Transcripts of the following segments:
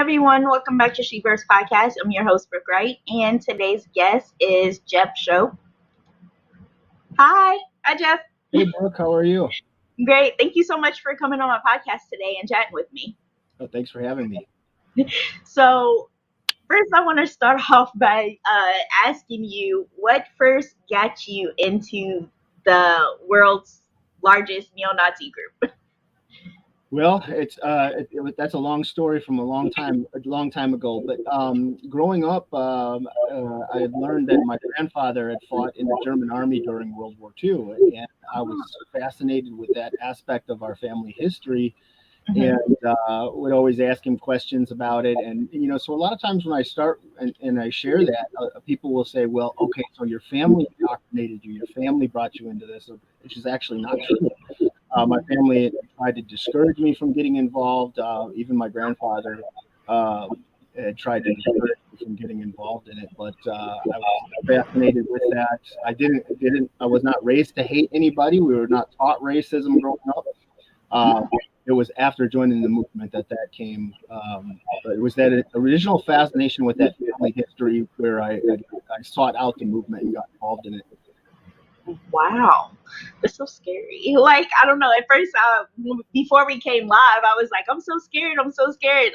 everyone, welcome back to Blurbs podcast. I'm your host, Brook, Wright, and today's guest is Jeff Schoep. Hi Jeff. Hey Brook, how are you? Great. Thank you so much for coming on my podcast today and chatting with me. Oh, thanks for having me. So first, I want to start off by asking you what first got you into the world's largest neo-Nazi group. Well, that's a long story from a long time ago. But growing up, I had learned that my grandfather had fought in the German army during World War II, and I was fascinated with that aspect of our family history, and would always ask him questions about it. And so a lot of times when I start and I share that, people will say, "Well, okay, so your family indoctrinated you, your family brought you into this," which is actually not true. My family tried to discourage me from getting involved. Even my grandfather had tried to discourage me from getting involved in it. But I was fascinated with that. I was not raised to hate anybody. We were not taught racism growing up. It was after joining the movement that came. But it was that original fascination with that family history where I sought out the movement and got involved in it. Wow, that's so scary. Like, I don't know, at first, before we came live, I was like, I'm so scared.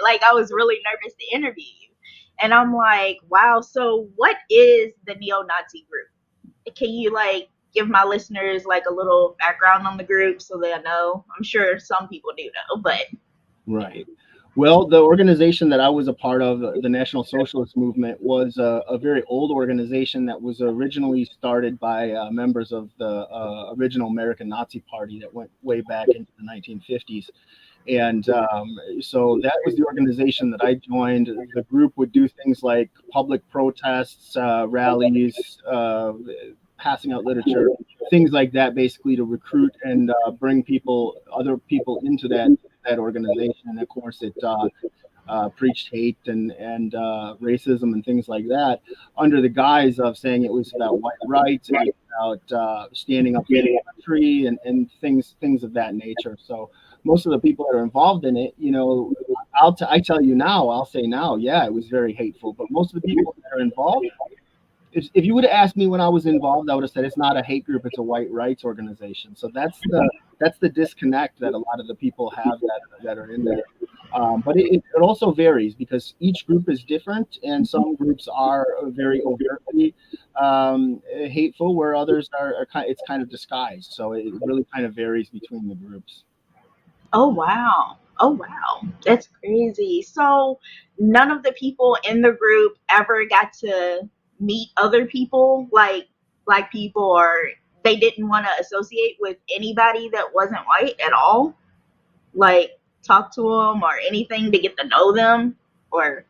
Like, I was really nervous to interview you. And I'm like, wow, so what is the neo-Nazi group? Can you, give my listeners, a little background on the group so they know? I'm sure some people do know, but. Right. Well, the organization that I was a part of, the National Socialist Movement, was a very old organization that was originally started by members of the original American Nazi Party that went way back into the 1950s. And so that was the organization that I joined. The group would do things like public protests, rallies, passing out literature, things like that, basically to recruit and bring other people into that organization. And of course, it preached hate and racism and things like that, under the guise of saying it was about white rights and about standing up for the country and things of that nature. So most of the people that are involved in it, I tell you now, I'll say now, yeah, it was very hateful. But most of the people that are involved, if you would have asked me when I was involved, I would have said it's not a hate group, it's a white rights organization. So that's the disconnect that a lot of the people have that are in there. But it also varies because each group is different, and some groups are very overtly hateful, where others are it's kind of disguised. So it really kind of varies between the groups. Oh, wow. That's crazy. So none of the people in the group ever got to meet other people, like black people, or they didn't want to associate with anybody that wasn't white at all? Like, talk to them or anything to get to know them? Or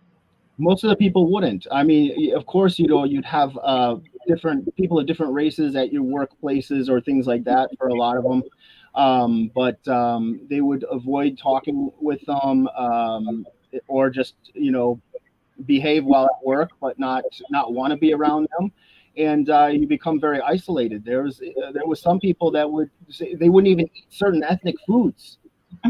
most of the people wouldn't. I mean, of course, you'd have different people of different races at your workplaces or things like that for a lot of them. But they would avoid talking with them, or just behave while at work, but not want to be around them, and you become very isolated. There was some people that would say they wouldn't even eat certain ethnic foods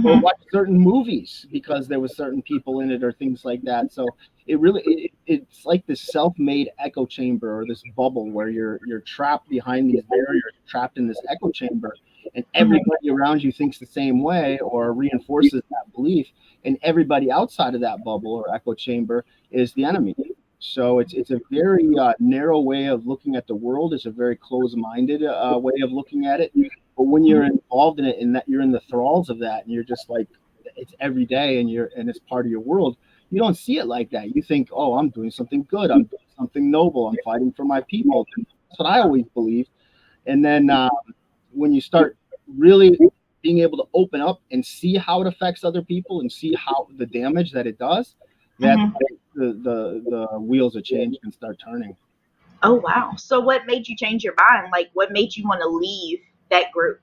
or watch certain movies because there was certain people in it or things like that. So it's like this self-made echo chamber or this bubble where you're trapped behind these barriers, trapped in this echo chamber, and everybody around you thinks the same way or reinforces that belief, and everybody outside of that bubble or echo chamber is the enemy. So it's a very narrow way of looking at the world. It's a very closed-minded way of looking at it. But when you're involved in it and that you're in the thralls of that, and you're just like, it's every day and it's part of your world, you don't see it like that. You think, oh, I'm doing something good. I'm doing something noble. I'm fighting for my people. That's what I always believed. And then when you start really being able to open up and see how it affects other people and see how the damage that it does, that the wheels of change can start turning. Oh, wow. So what made you change your mind? Like, what made you want to leave that group?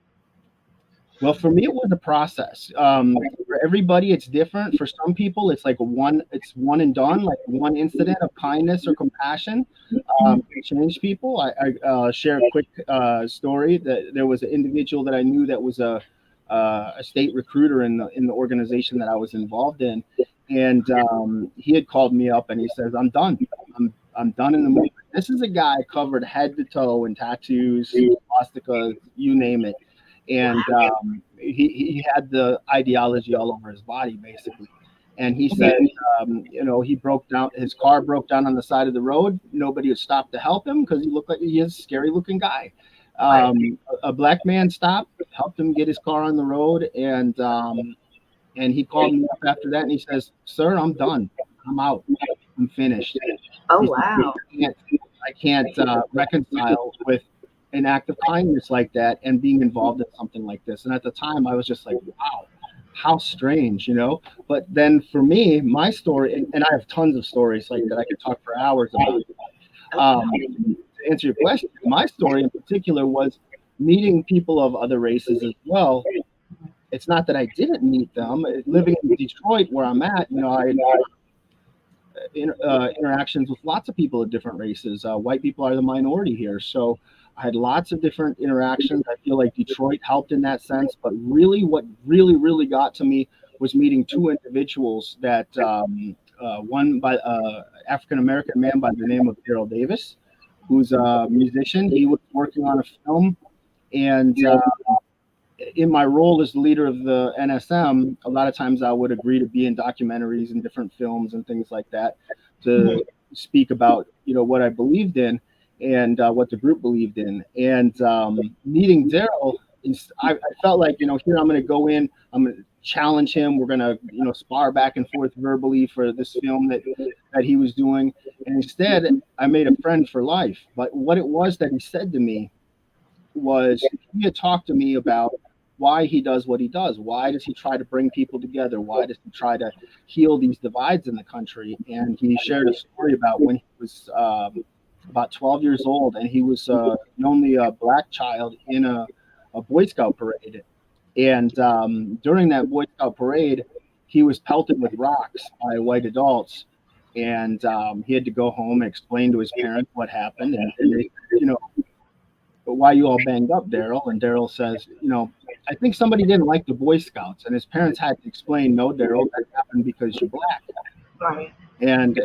Well, for me, it was a process. For everybody, it's different. For some people, it's like one and done, like one incident of kindness or compassion can change people. I share a quick story that there was an individual that I knew that was a state recruiter in the organization that I was involved in, And he had called me up and he says, I'm done. I'm done in the movement. This is a guy covered head to toe in tattoos, swastikas, you name it. And he had the ideology all over his body, basically. And he said, he broke down, his car broke down on the side of the road. Nobody would stop to help him because he looked like he is a scary looking guy. A black man stopped, helped him get his car on the road. And he called me up after that and he says, sir, I'm done. I'm out. I'm finished. Oh, wow. I can't reconcile with an act of kindness like that and being involved in something like this. And at the time I was just like, wow, how strange, But then for me, my story, and I have tons of stories like that I could talk for hours about. To answer your question, my story in particular was meeting people of other races as well. It's not that I didn't meet them. Living in Detroit, where I'm at, I had interactions with lots of people of different races. White people are the minority here, so I had lots of different interactions. I feel like Detroit helped in that sense, but really what really got to me was meeting two individuals that one by African-American man by the name of Daryl Davis, who's a musician. He was working on a film, and in my role as the leader of the NSM, a lot of times I would agree to be in documentaries and different films and things like that to speak about, what I believed in and what the group believed in. And meeting Daryl, I felt like, here I'm going to go in, I'm going to challenge him. We're going to, spar back and forth verbally for this film that he was doing. And instead, I made a friend for life. But what it was that he said to me was he had talked to me about why he does what he does. Why does he try to bring people together? Why does he try to heal these divides in the country? And he shared a story about when he was about 12 years old, and he was the only black child in a Boy Scout parade. And during that Boy Scout parade, he was pelted with rocks by white adults. And he had to go home and explain to his parents what happened. And they, but why you all banged up, Daryl? And Daryl says, I think somebody didn't like the Boy Scouts. And his parents had to explain, no, Daryl, that happened because you're black. Right. And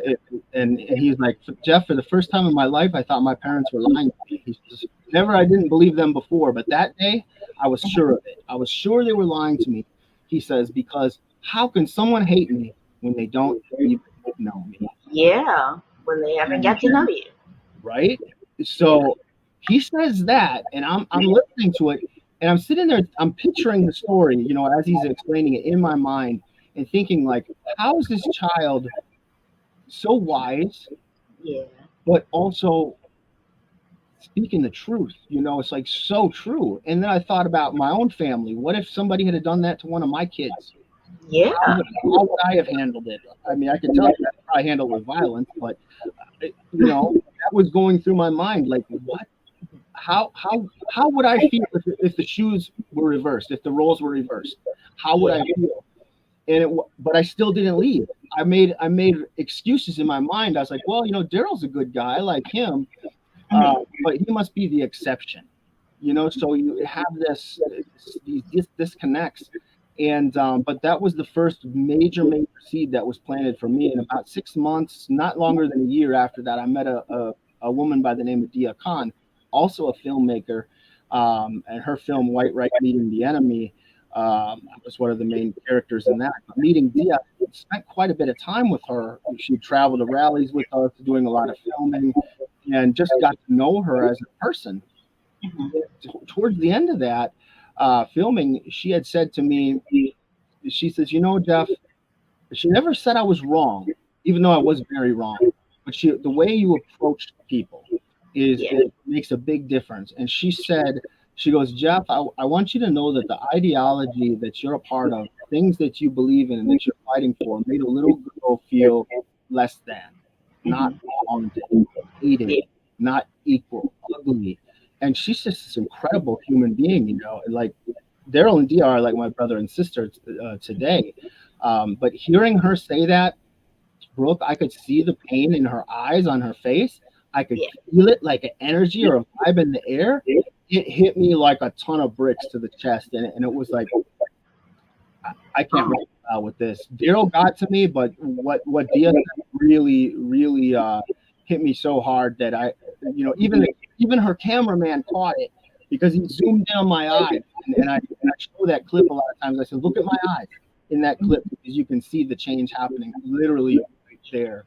he's like, Jeff, for the first time in my life, I thought my parents were lying to me. He says, I didn't believe them before, but that day, I was sure of it. I was sure they were lying to me. He says, because how can someone hate me when they don't even know me? Yeah, when they haven't got to know you. Right? So he says that, and I'm listening to it, and I'm sitting there, I'm picturing the story, as he's explaining it in my mind, and thinking like, how is this child so wise, but also speaking the truth? It's like so true. And then I thought about my own family. What if somebody had done that to one of my kids? Yeah. How would I have handled it? I mean, I can tell you that I handled it with violence, but that was going through my mind. Like, what? How would I feel if the shoes were reversed, if the roles were reversed? How would I feel? But I still didn't leave. I made excuses in my mind. I was like, well, Daryl's a good guy, I like him, but he must be the exception, So you have these disconnects, and but that was the first major seed that was planted for me. And about 6 months, not longer than a year after that, I met a woman by the name of Deeyah, also a filmmaker, and her film White Wright Meeting the Enemy was one of the main characters in that. But meeting Deeyah, I spent quite a bit of time with her. She traveled to rallies with us, doing a lot of filming, and just got to know her as a person. Towards the end of that filming, she had said to me, she says, Jeff, she never said I was wrong, even though I was very wrong, but the way you approached people it makes a big difference. And she goes, Jeff, I want you to know that the ideology that you're a part of, things that you believe in and that you're fighting for, made a little girl feel less than, not wanted, hated, not equal, ugly. And she's just this incredible human being, like Daryl and Deeyah are like my brother and sister today. But hearing her say that, Brooke, I could see the pain in her eyes, on her face. I could feel it like an energy or a vibe in the air. It hit me like a ton of bricks to the chest. And it was like, I can't reconcile with this. Daryl got to me, but what Deeyah said really hit me so hard that I, even her cameraman caught it because he zoomed in on my eyes, and I show that clip a lot of times. I said, look at my eyes in that clip because you can see the change happening literally right there.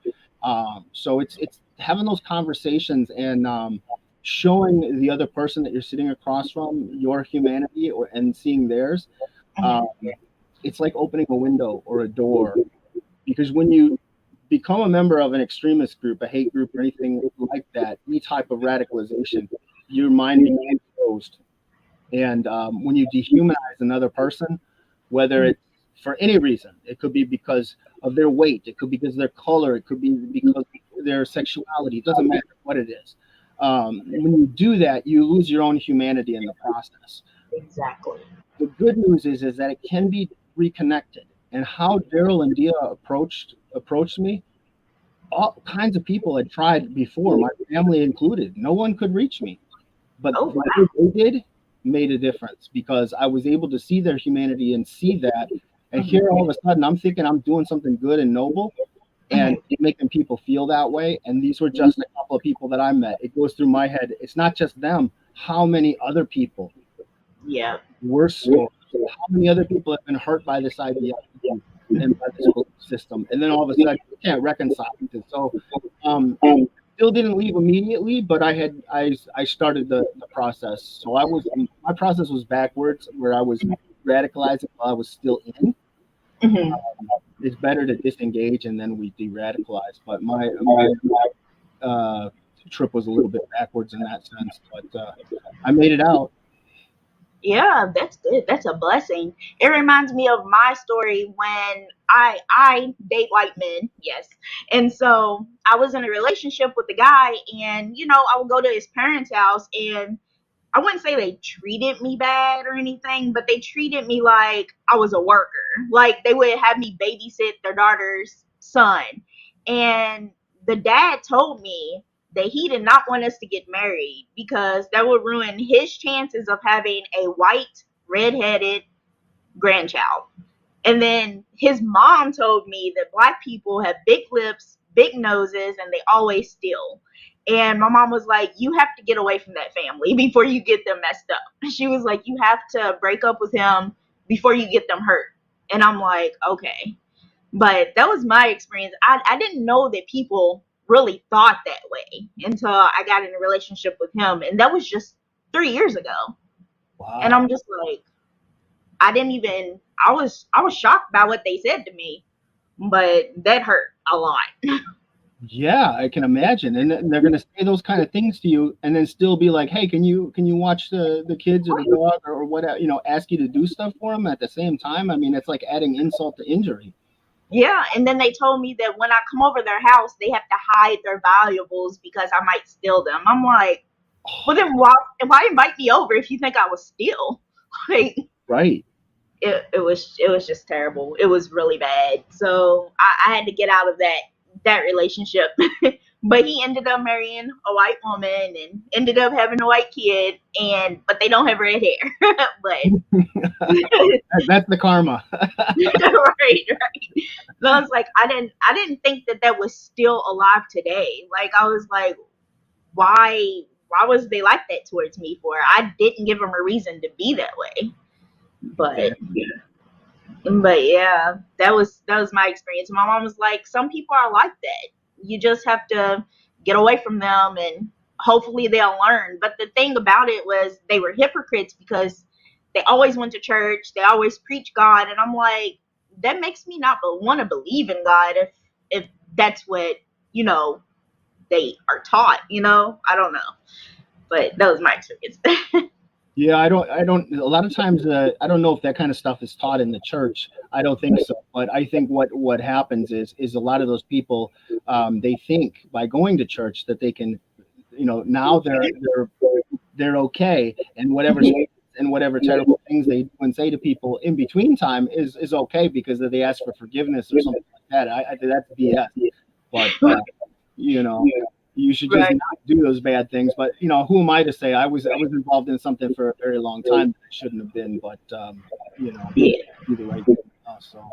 So it's having those conversations and showing the other person that you're sitting across from your humanity and seeing theirs. It's like opening a window or a door, because when you become a member of an extremist group, a hate group, or anything like that, any type of radicalization, your mind becomes closed. And when you dehumanize another person, whether it's for any reason, it could be because of their weight, it could be because of their color, it could be because of their sexuality, it doesn't matter what it is. When you do that, you lose your own humanity in the process. Exactly. The good news is that it can be reconnected. And how Daryl and Deeyah approached me, all kinds of people had tried before, my family included. No one could reach me, but what they did made a difference, because I was able to see their humanity and see that. And here, all of a sudden, I'm thinking I'm doing something good and noble, and making people feel that way. And these were just a couple of people that I met. It goes through my head. It's not just them. How many other people? Yeah. Worse, how many other people have been hurt by this idea and by this belief system? And then all of a sudden, you can't reconcile it. So, still didn't leave immediately, but I started the process. So my process was backwards, where I was radicalizing while I was still in. It's better to disengage and then we de-radicalize. But my trip was a little bit backwards in that sense, but I made it out. Yeah, that's good. That's a blessing. It reminds me of my story when I date white men, yes. And so I was in a relationship with a guy, and I would go to his parents' house, and I wouldn't say they treated me bad or anything, but they treated me like I was a worker. Like they would have me babysit their daughter's son. And the dad told me that he did not want us to get married because that would ruin his chances of having a white, redheaded grandchild. And then his mom told me that black people have big lips, big noses, and they always steal. And my mom was like, you have to get away from that family before you get them messed up. She was like, you have to break up with him before you get them hurt. And I'm like, okay. But that was my experience. I didn't know that people really thought that way until I got in a relationship with him. And that was just 3 years ago. Wow. And I'm just like, I was shocked by what they said to me, but that hurt a lot. Yeah, I can imagine. And they're going to say those kind of things to you and then still be like, hey, can you watch the kids or the dog or whatever, ask you to do stuff for them at the same time. I mean, it's like adding insult to injury. Yeah, and then they told me that when I come over their house, they have to hide their valuables because I might steal them. I'm like, well, then why invite me over if you think I will steal? Like, right. It was just terrible. It was really bad. So I had to get out of that relationship. But he ended up marrying a white woman and ended up having a white kid, but they don't have red hair. But that's the karma. right. So I was like, I didn't think that was still alive today. Like I was like, why was they like that towards me for? I didn't give them a reason to be that way. But yeah, that was my experience. My mom was like, some people are like that. You just have to get away from them and hopefully they'll learn. But the thing about it was they were hypocrites because they always went to church. They always preached God. And I'm like, that makes me not want to believe in God if that's what, they are taught, I don't know. But that was my experience. Yeah, I don't, a lot of times, I don't know if that kind of stuff is taught in the church. I don't think so. But I think what happens is a lot of those people, they think by going to church that they can, now they're okay. And whatever terrible things they do and say to people in between time is okay because they ask for forgiveness or something like that. I think that's BS. But, you should just not do those bad things. But who am I to say? I was involved in something for a very long time that I shouldn't have been. But do the right thing. So.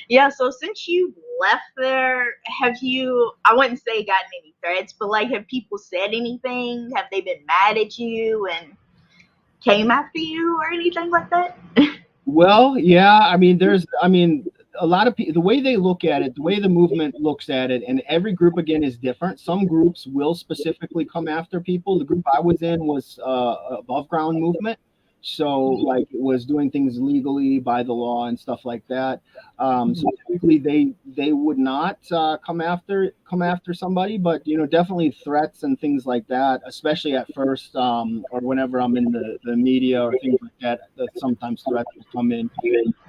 Yeah, so since you left there, have you, I wouldn't say gotten any threats, but like, have people said anything? Have they been mad at you and came after you or anything like that? Well, yeah, a lot of people, the way they look at it, the way the movement looks at it, and every group again is different. Some groups will specifically come after people. The group I was in was above ground movement. So like it was doing things legally by the law and stuff like that. So typically they would not come after somebody, but definitely threats and things like that, especially at first, or whenever I'm in the media or things like that, that sometimes threats will come in.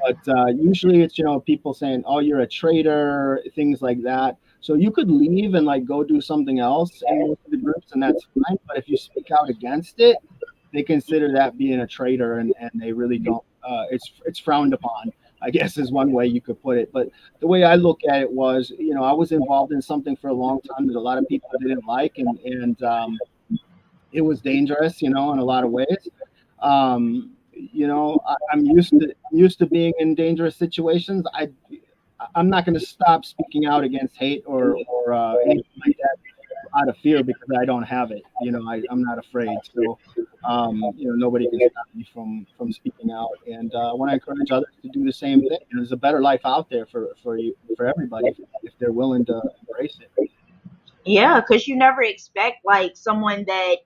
But usually it's people saying, "Oh, you're a traitor," things like that. So you could leave and like go do something else in most of the groups, and that's fine. But if you speak out against it, they consider that being a traitor, and they really don't. It's frowned upon, I guess, is one way you could put it. But the way I look at it was, I was involved in something for a long time that a lot of people didn't like, and it was dangerous, in a lot of ways. I'm used to being in dangerous situations. I'm not going to stop speaking out against hate or anything like that out of fear, because I don't have it. I'm not afraid. So, nobody can stop me from speaking out. And I want to encourage others to do the same thing. There's a better life out there for everybody if they're willing to embrace it. Yeah, because you never expect like someone that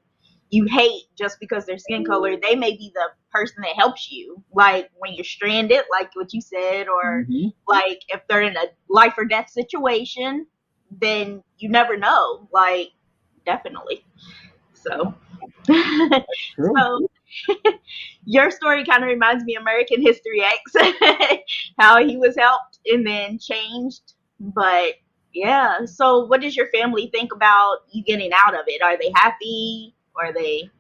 you hate just because their skin color, they may be the person that helps you. Like when you're stranded, like what you said, or like if they're in a life or death situation, then you never know. Like, definitely. So, so your story kind of reminds me of American History X, how he was helped and then changed. But yeah, so what does your family think about you getting out of it? Are they happy? Are they?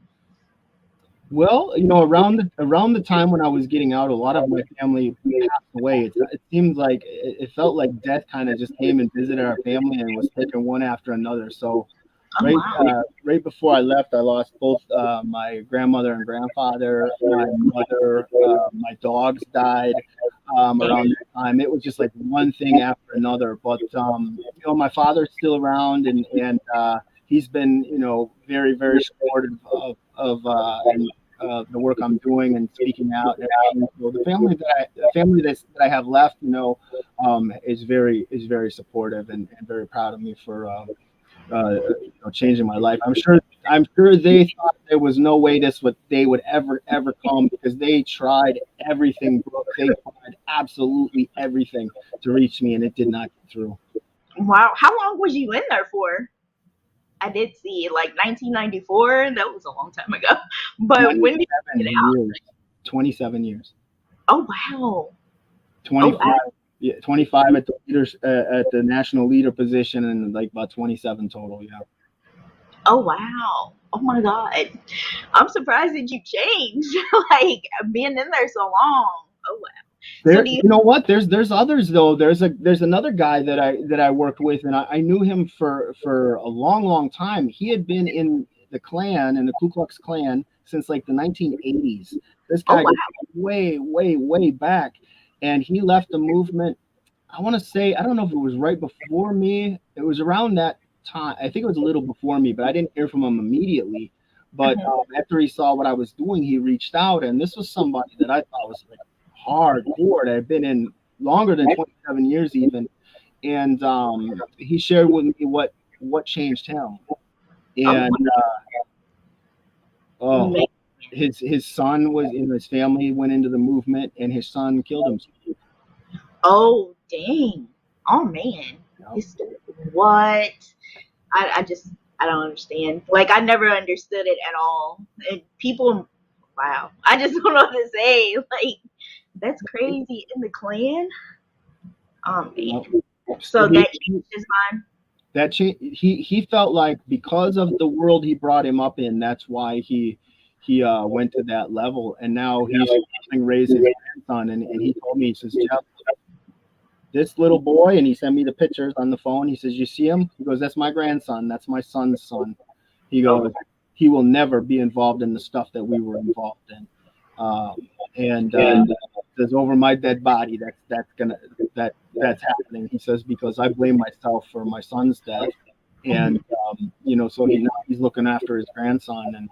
Well, around the time when I was getting out, a lot of my family passed away. It seemed like it felt like death kind of just came and visited our family and was taking one after another. So right before I left, I lost both my grandmother and grandfather, my mother, my dogs died around that time. It was just like one thing after another. But my father's still around, and he's been very, very supportive of the work I'm doing and speaking out. And so the family that I have left, is very supportive and very proud of me for changing my life. I'm sure they thought there was no way they would ever come, because they tried everything, Brooke. They tried absolutely everything to reach me, and it did not get through. Wow. How long was you in there for? I did see like 1994. That was a long time ago. But when did you get out? 27 years. Oh wow. 25. Oh, wow. Yeah, 25 at the leaders at the national leader position, and like about 27 total. Yeah. Oh wow. Oh my God. I'm surprised that you changed. Like being in there so long. Oh wow. So you know what? There's others though. There's another guy that I worked with, and I knew him for a long time. He had been in the Klan and the Ku Klux Klan since like the 1980s. This guy goes way back, and he left the movement. I want to say, I don't know if it was right before me. It was around that time. I think it was a little before me, but I didn't hear from him immediately. But after he saw what I was doing, he reached out, and this was somebody that I thought was like hardcore, that had been in longer than 27 years even. And he shared with me what changed him. And his son was in his family, went into the movement, and his son killed himself. Oh dang. Oh man. What? I don't understand. Like I never understood it at all. And people, wow. I just don't know what to say. Like that's crazy. In the Klan. Oh man. So that changed his mind. That he felt like because of the world he brought him up in, that's why he went to that level. And now he's raising his grandson, and he told me, he says, Jeff, this little boy, and he sent me the pictures on the phone. He says, you see him? He goes, that's my grandson. That's my son's son. He goes, he will never be involved in the stuff that we were involved in. And says, over my dead body, that's happening. He says, because I blame myself for my son's death. And, so he's looking after his grandson. And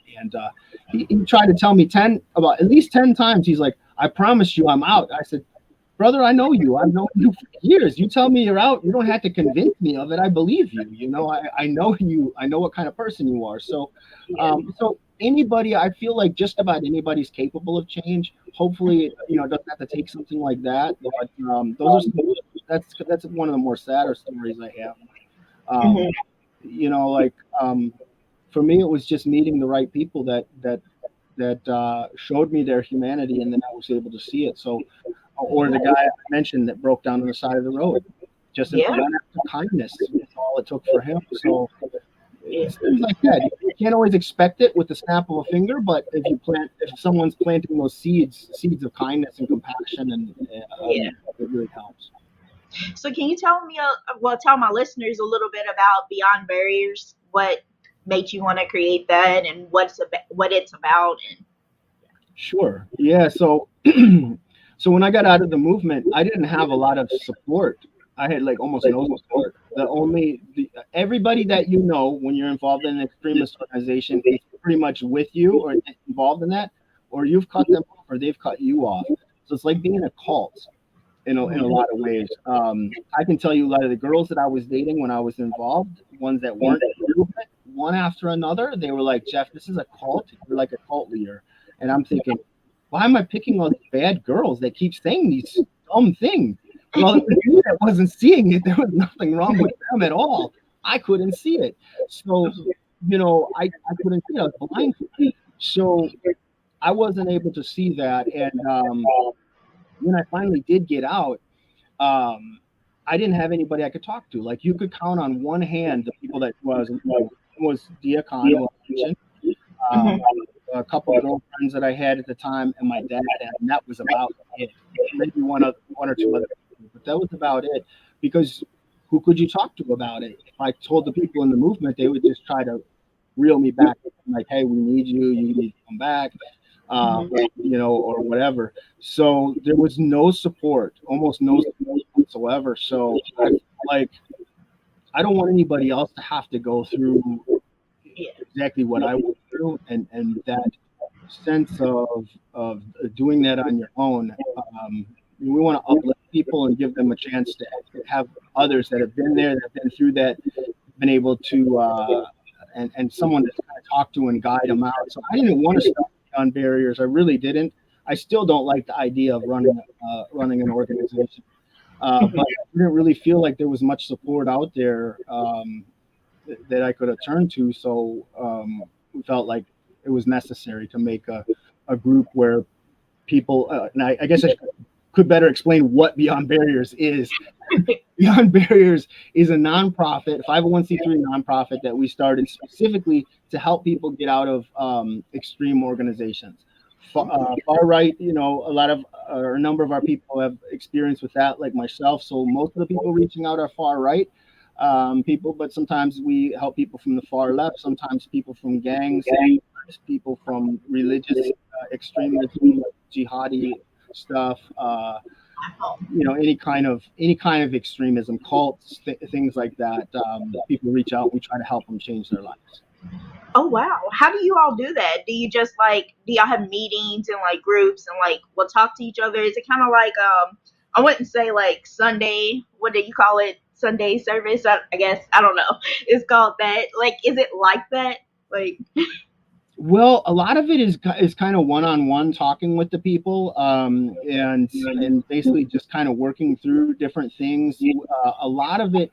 he tried to tell me about at least 10 times. He's like, I promise you I'm out. I said, brother, I know you. I've known you for years. You tell me you're out. You don't have to convince me of it. I believe you. I know you. I know what kind of person you are. So, so anybody, I feel like just about anybody's capable of change. Hopefully, it doesn't have to take something like that. But that's one of the more sadder stories I have. For me, it was just meeting the right people that showed me their humanity, and then I was able to see it. So, or the guy I mentioned that broke down on the side of the road, just one act of kindness is all it took for him. So it's things like that. You can't always expect it with the snap of a finger, but if someone's planting those seeds of kindness and compassion, it really helps. So can you tell my listeners a little bit about Beyond Barriers? What made you want to create that, and what it's about? Sure. Yeah. So, so when I got out of the movement, I didn't have a lot of support. I had almost no support. Everybody that when you're involved in an extremist organization is pretty much with you or involved in that, or you've cut them off or they've cut you off. So it's like being a cult. In a lot of ways. I can tell you a lot of the girls that I was dating when I was involved, ones that weren't in the movement, one after another, they were like, Jeff, this is a cult. You're like a cult leader. And I'm thinking, why am I picking all these bad girls that keep saying these dumb things? Well, it was me that wasn't seeing it. There was nothing wrong with them at all. I couldn't see it. So, I couldn't see it. I was blind. So I wasn't able to see that. And when I finally did get out, I didn't have anybody I could talk to. Like, you could count on one hand the people that was Deeyah, a couple of girlfriends that I had at the time, and my dad, and that was about it. Maybe one or two other people, but that was about it. Because who could you talk to about it? If I told the people in the movement, they would just try to reel me back, like, hey, we need you. You need to come back. Or whatever. So there was no support, almost no support whatsoever. So I don't want anybody else to have to go through exactly what I went through, and that sense of doing that on your own. We want to uplift people and give them a chance to have others that have been there, that have been through that, been able to, and someone to kind of talk to and guide them out. So I didn't want to start on barriers. I really didn't. I still don't like the idea of running an organization, but I didn't really feel like there was much support out there that I could have turned to. So we felt like it was necessary to make a group where people, and I guess I could better explain what Beyond Barriers is. Beyond Barriers is a nonprofit, 501c3 nonprofit that we started specifically to help people get out of extreme organizations. Far right, a number of our people have experience with that, like myself. So most of the people reaching out are far right people, but sometimes we help people from the far left, sometimes people from gangs, people from religious extremism, jihadi stuff, any kind of extremism, cults, things like that. People reach out, we try to help them change their lives. Oh wow! How do you all do that? Do you just do y'all have meetings and groups and we'll talk to each other? Is it kind of I wouldn't say Sunday, what do you call it? Sunday service? I guess, I don't know. It's called that. Is it like that? Well, a lot of it is kind of one-on-one talking with the people, and basically just kind of working through different things. A lot of it,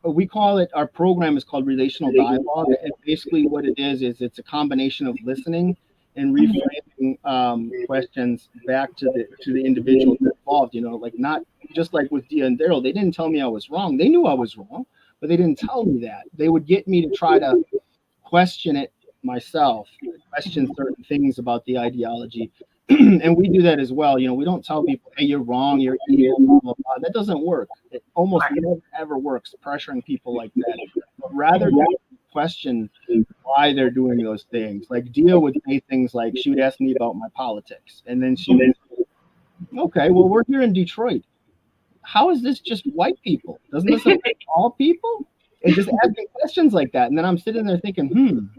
we call it, our program is called Relational Dialogue, and basically what it is it's a combination of listening and reframing questions back to the individual involved. Not just like with Deeyah and Daryl, they didn't tell me I was wrong. They knew I was wrong, but they didn't tell me that. They would get me to try to question it myself, question certain things about the ideology. And we do that as well. We don't tell people, hey, you're wrong, you're evil, blah, blah, blah. That doesn't work. It almost never ever works, pressuring people like that. But rather question why they're doing those things. Like Deeyah would say things like, she would ask me about my politics, and then she would Okay, well, we're here in Detroit. How is this just white people? Doesn't this affect all people? And just asking questions like that. And then I'm sitting there thinking,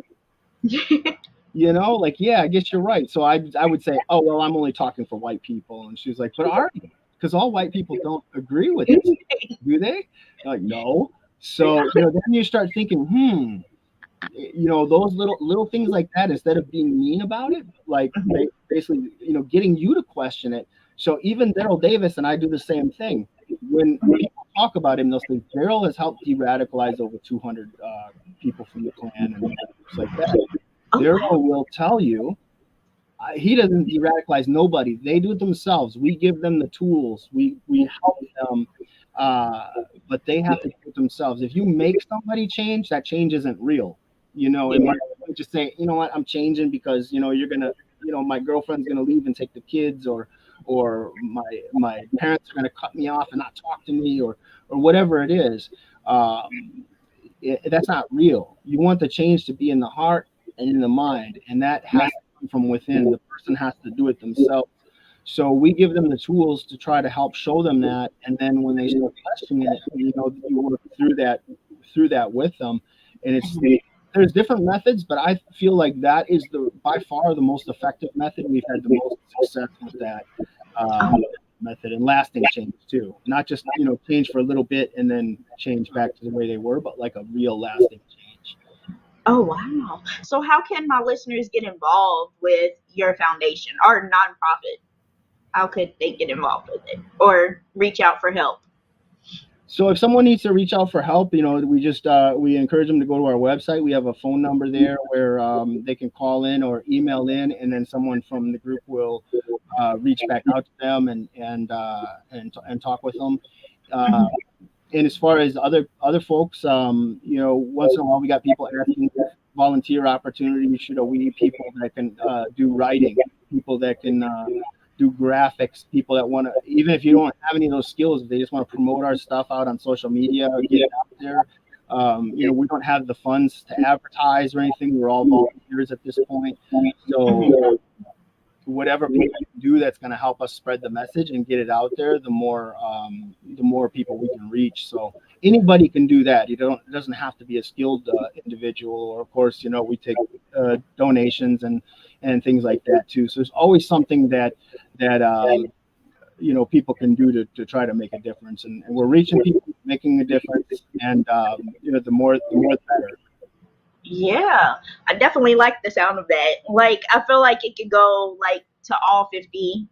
like, yeah, I guess you're right. So I would say, oh, well, I'm only talking for white people. And she's like, but are you? Because all white people don't agree with this, do they? Like, no. So, then you start thinking, those little things like that, instead of being mean about it, like basically, getting you to question it. So even Daryl Davis and I do the same thing. When people talk about him, they'll say Daryl has helped de-radicalize over 200 people from the Klan and groups like that. Daryl will tell you he doesn't de-radicalize nobody. They do it themselves. We give them the tools. We help them, but they have to do it themselves. If you make somebody change, that change isn't real. And might just say, you know what, I'm changing because you're gonna, my girlfriend's gonna leave and take the kids, or my parents are gonna cut me off and not talk to me, or whatever it is. That's not real. You want the change to be in the heart and in the mind, and that has to come from within. The person has to do it themselves. So we give them the tools to try to help show them that, and then when they start questioning it, you work through that with them. And there's different methods, but I feel like that is by far the most effective method. We've had the most success with that method, and lasting change too. Not just change for a little bit and then change back to the way they were, but like a real lasting change. Oh, wow. So how can my listeners get involved with your foundation or nonprofit? How could they get involved with it or reach out for help? So if someone needs to reach out for help, we just we encourage them to go to our website. We have a phone number there where they can call in or email in, and then someone from the group will reach back out to them and talk with them. And as far as other folks, once in a while we got people asking volunteer opportunities. We need people that can do writing, people that can do graphics, people that want to, even if you don't have any of those skills, if they just want to promote our stuff out on social media or get it out there. We don't have the funds to advertise or anything. We're all volunteers at this point. So whatever people can do that's going to help us spread the message and get it out there, the more people we can reach. So anybody can do that. It doesn't have to be a skilled individual. Or of course, we take donations and things like that too. So there's always something that people can do to try to make a difference. And we're reaching people, making a difference. And the more the better. Yeah, I definitely like the sound of that. Like, I feel like it could go like to all 50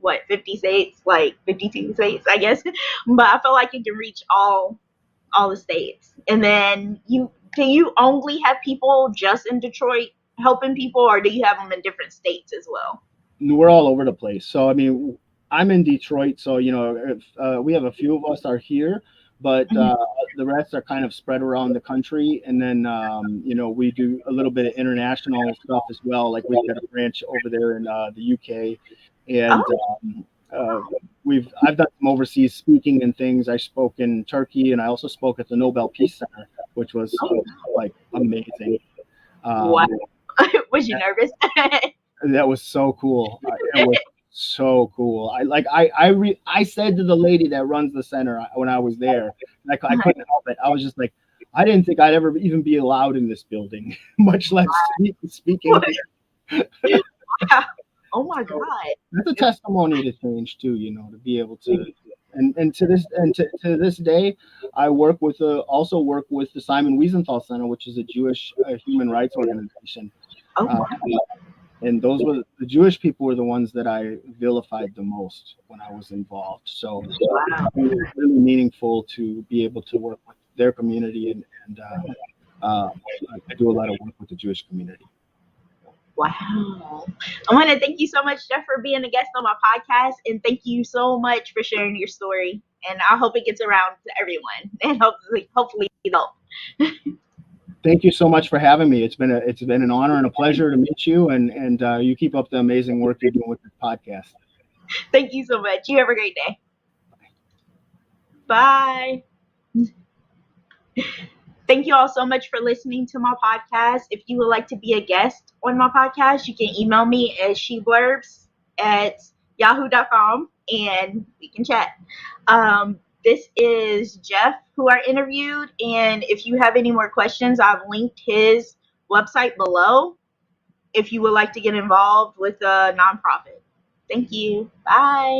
states, like 52 states, I guess. But I feel like it can reach all the states. And then can you only have people just in Detroit helping people, or do you have them in different states as well? We're all over the place. So I mean, I'm in Detroit, so we have a few of us are here, but the rest are kind of spread around the country. And then we do a little bit of international stuff as well. Like we've got a branch over there in the UK, and I've done some overseas speaking and things. I spoke in Turkey, and I also spoke at the Nobel Peace Center, which was like amazing. Wow. Was you nervous? That was so cool. It was so cool. I said to the lady that runs the center when I was there, I couldn't help it. I was just like, I didn't think I'd ever even be allowed in this building, much less speaking. Oh my God! That's a testimony to change too, to be able to. And to this day, I also work with the Simon Wiesenthal Center, which is a Jewish human rights organization. And those were the Jewish people were the ones that I vilified the most when I was involved. So it was really meaningful to be able to work with their community, and I do a lot of work with the Jewish community. Wow. I want to thank you so much, Jeff, for being a guest on my podcast, and thank you so much for sharing your story. And I hope it gets around to everyone, and hopefully help. Thank you so much for having me. It's been an honor and a pleasure to meet you, and you keep up the amazing work you're doing with this podcast. Thank you so much. You have a great day. Bye. Thank you all so much for listening to my podcast. If you would like to be a guest on my podcast, you can email me at sheblurbs@yahoo.com, and we can chat. This is Jeff, who I interviewed, and if you have any more questions, I've linked his website below if you would like to get involved with a nonprofit. Thank you. Bye.